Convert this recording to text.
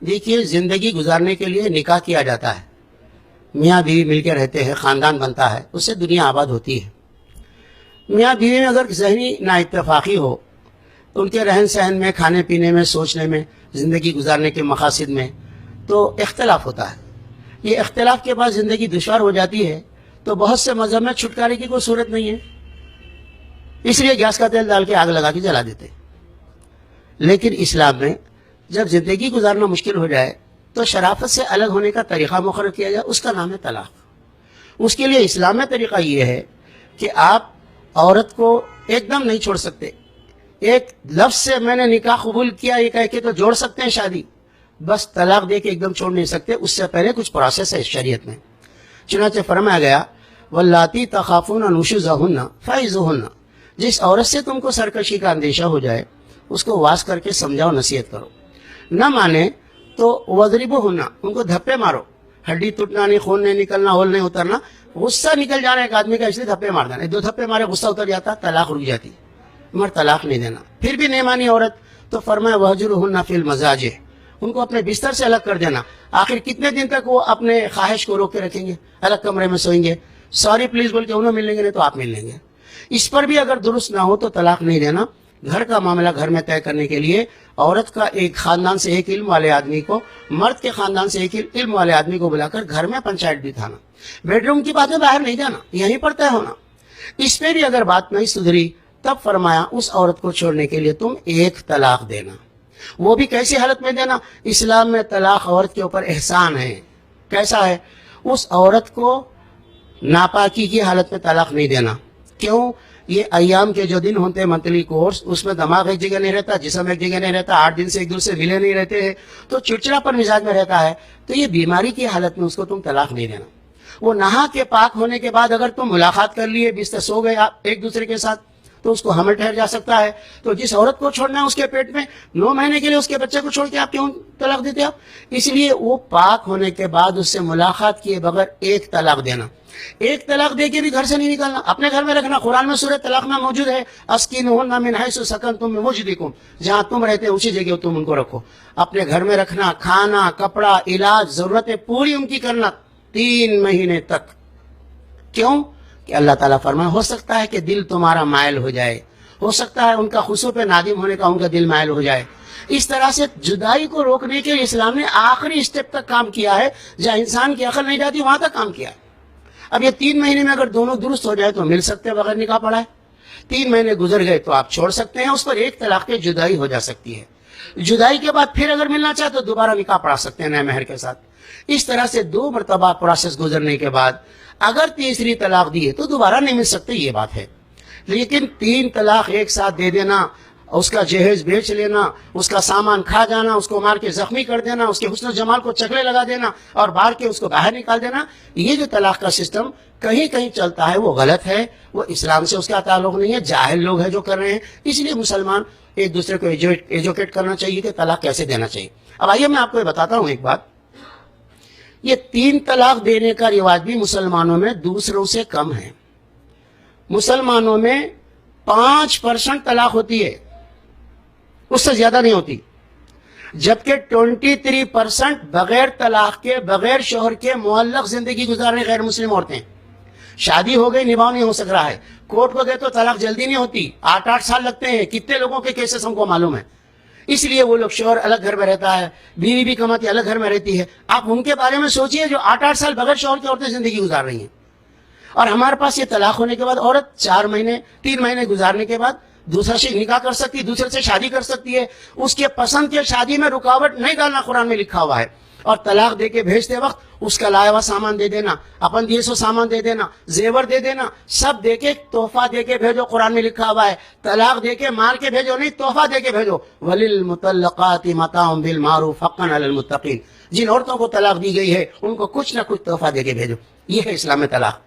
دیکھیے زندگی گزارنے کے لیے نکاح کیا جاتا ہے، میاں بیوی مل کے رہتے ہیں، خاندان بنتا ہے، اس سے دنیا آباد ہوتی ہے۔ میاں بیوی میں اگر ذہنی نا اتفاقی ہو تو ان کے رہن سہن میں، کھانے پینے میں، سوچنے میں، زندگی گزارنے کے مقاصد میں تو اختلاف ہوتا ہے۔ یہ اختلاف کے بعد زندگی دشوار ہو جاتی ہے تو بہت سے مذہب میں چھٹکارے کی کوئی صورت نہیں ہے، اس لیے گیس کا تیل ڈال کے آگ لگا کے جلا دیتے۔ لیکن اسلام میں جب زندگی گزارنا مشکل ہو جائے تو شرافت سے الگ ہونے کا طریقہ مقرر کیا جائے، اس کا نام ہے طلاق۔ اس کے لیے اسلام میں طریقہ یہ ہے کہ آپ عورت کو ایک دم نہیں چھوڑ سکتے، ایک لفظ سے میں نے نکاح قبول کیا یہ کہہ کے تو جوڑ سکتے ہیں شادی، بس طلاق دے کے ایک دم چھوڑ نہیں سکتے، اس سے پہلے کچھ پروسیس ہے اس شریعت میں۔ چنانچہ فرمایا گیا واللاتی تخافون نشوزہن فعظوہن، جس عورت سے تم کو سرکشی کا اندیشہ ہو جائے اس کو واز کر کے سمجھاؤ، نصیحت کرو، نہ مانے تو وضربوہن، ان کو دھپے مارو، ہڈی ٹوٹنا نہیں، خون نہیں نکلنا، ہول نہیں اترنا، غصہ نکل جانا ایک آدمی کا اس لیے دھپے مار دینا، دو دھپے مارے غصہ اتر جاتا، طلاق رک جاتی، مگر طلاق نہیں دینا۔ پھر بھی نہیں مانی عورت تو فرمایا وہجرہن فی المضاجع، ان کو اپنے بستر سے الگ کر دینا۔ آخر کتنے دن تک وہ اپنے خواہش کو روک کے رکھیں گے، الگ کمرے میں سوئیں گے، سوری پلیز بول کے انہوں مل لیں گے، نہیں تو آپ مل لیں گے۔ اس پر بھی اگر درست نہ ہو تو طلاق نہیں دینا۔ گھر کا معاملہ گھر میں طے کرنے کے لیے عورت کا ایک خاندان سے ایک علم والے آدمی کو، مرد کے خاندان سے ایک علم والے آدمی کو بلا کر گھر میں پنچایت بٹھانا، بیڈ روم کی باتیں باہر نہیں جانا، یہیں پر طے ہونا۔ اس پہ بھی اگر بات نہیں سدھری تب فرمایا اس عورت کو چھوڑنے کے لیے تم ایک طلاق دینا۔ وہ بھی کیسی حالت میں دینا؟ اسلام میں طلاق عورت کے اوپر احسان ہے۔ کیسا ہے؟ اس عورت کو ناپاکی کی حالت میں طلاق نہیں دینا۔ کیوں؟ یہ ایام کے جو دن ہوتے ہیں منتھلی کورس، اس میں دماغ ایک جگہ نہیں رہتا، جسم ایک جگہ نہیں رہتا، 8 دن سے ایک دوسرے سے ملے نہیں رہتے ہیں تو چڑچڑا پر مزاج میں رہتا ہے، تو یہ بیماری کی حالت میں اس کو تم طلاق نہیں دینا۔ وہ نہا کے پاک ہونے کے بعد اگر تم ملاقات کر لیے، بستر سو گئے آپ ایک دوسرے کے ساتھ، تو اس کو حمل ٹھہر جا سکتا ہے۔ تو جس عورت کو چھوڑنا ہے اس کے پیٹ میں 9 مہینے کے لیے اس کے بچے کو چھوڑ کے آپ کیوں طلاق دیتے آپ؟ اس لیے وہ پاک ہونے کے بعد اس سے ملاقات کیے بغیر ایک طلاق دینا۔ ایک طلاق دے کے بھی گھر سے نہیں نکالنا، اپنے گھر میں رکھنا۔ قرآن میں سورہ طلاق میں موجود ہے اسکینہن من حیث سکنتم من وجدکم، جہاں تم رہتے ہیں اسی جگہ تم ان کو رکھو۔ اپنے گھر میں رکھنا، کھانا، کپڑا، علاج، ضرورتیں پوری ان کی کرنا 3 مہینے تک۔ کیوں؟ کہ اللہ تعالیٰ فرمائے ہو سکتا ہے کہ دل تمہارا مائل ہو جائے، ہو سکتا ہے ان کا خصوص پہ نادم ہونے کا ان کا دل مائل ہو جائے۔ اس طرح سے جدائی کو روکنے کے لیے اسلام نے آخری اسٹیپ تک کام کیا ہے، جہاں انسان کی عقل نہیں جاتی وہاں تک کام کیا ہے۔ اب یہ 3 مہینے میں اگر دونوں درست ہو جائے تو مل سکتے ہیں بغیر نکاح پڑھائے، 3 مہینے گزر گئے تو آپ چھوڑ سکتے ہیں، اس پر ایک طلاق کے جدائی ہو جا سکتی ہے۔ جدائی کے بعد پھر اگر ملنا چاہے تو دوبارہ نکاح پڑھا سکتے ہیں نئے مہر کے ساتھ۔ اس طرح سے 2 مرتبہ پروسیس گزرنے کے بعد اگر تیسری طلاق دی ہے تو دوبارہ نہیں مل سکتے، یہ بات ہے۔ لیکن 3 طلاق ایک ساتھ دے دینا، اس کا جہیز بیچ لینا، اس کا سامان کھا جانا، اس کو مار کے زخمی کر دینا، اس کے حسن و جمال کو چکلے لگا دینا اور بار کے اس کو باہر نکال دینا، یہ جو طلاق کا سسٹم کہیں کہیں چلتا ہے وہ غلط ہے، وہ اسلام سے اس کا تعلق نہیں ہے، جاہل لوگ ہیں جو کر رہے ہیں۔ اس لیے مسلمان ایک دوسرے کو ایجوکیٹ کرنا چاہیے کہ طلاق کیسے دینا چاہیے۔ اب آئیے میں آپ کو یہ بتاتا ہوں ایک بات، یہ 3 طلاق دینے کا رواج بھی مسلمانوں میں دوسروں سے کم ہے۔ مسلمانوں میں 5% طلاق ہوتی ہے، اس سے زیادہ نہیں ہوتی، جبکہ 23% بغیر طلاق کے، بغیر شوہر کے معلق زندگی گزار رہے غیر مسلم عورتیں۔ شادی ہو گئی، نبھاؤ نہیں ہو سک رہا ہے، کورٹ کو گئے تو طلاق جلدی نہیں ہوتی، 8 سال لگتے ہیں، کتنے لوگوں کے کیسز ہم کو معلوم ہے۔ اس لیے وہ لوگ، شوہر الگ گھر میں رہتا ہے، بیوی بھی کماتی الگ گھر میں رہتی ہے۔ آپ ان کے بارے میں سوچئے جو 8 سال بغیر شوہر کی عورتیں زندگی گزار رہی ہیں، اور ہمارے پاس یہ طلاق ہونے کے بعد عورت 3 مہینے گزارنے کے بعد دوسرا سے نکاح کر سکتی ہے، دوسرے سے شادی کر سکتی ہے۔ اس کے پسند کے شادی میں رکاوٹ نہیں ڈالنا قرآن میں لکھا ہوا ہے۔ اور طلاق دے کے بھیجتے وقت اس کا لایا ہوا سامان دے دینا، اپن دیے سو سامان دے دینا، زیور دے دینا، سب دے کے تحفہ دے کے بھیجو۔ قرآن میں لکھا ہوا ہے طلاق دے کے مار کے بھیجو نہیں، تحفہ دے کے بھیجو۔ وَلِلْمُطَلَّقَاتِ مَتَاعٌ بِالْمَعْرُوفِ حَقًّا عَلَى الْمُتَّقِينَ، جن عورتوں کو طلاق دی گئی ہے ان کو کچھ نہ کچھ تحفہ دے کے بھیجو۔ یہ ہے اسلام میں طلاق۔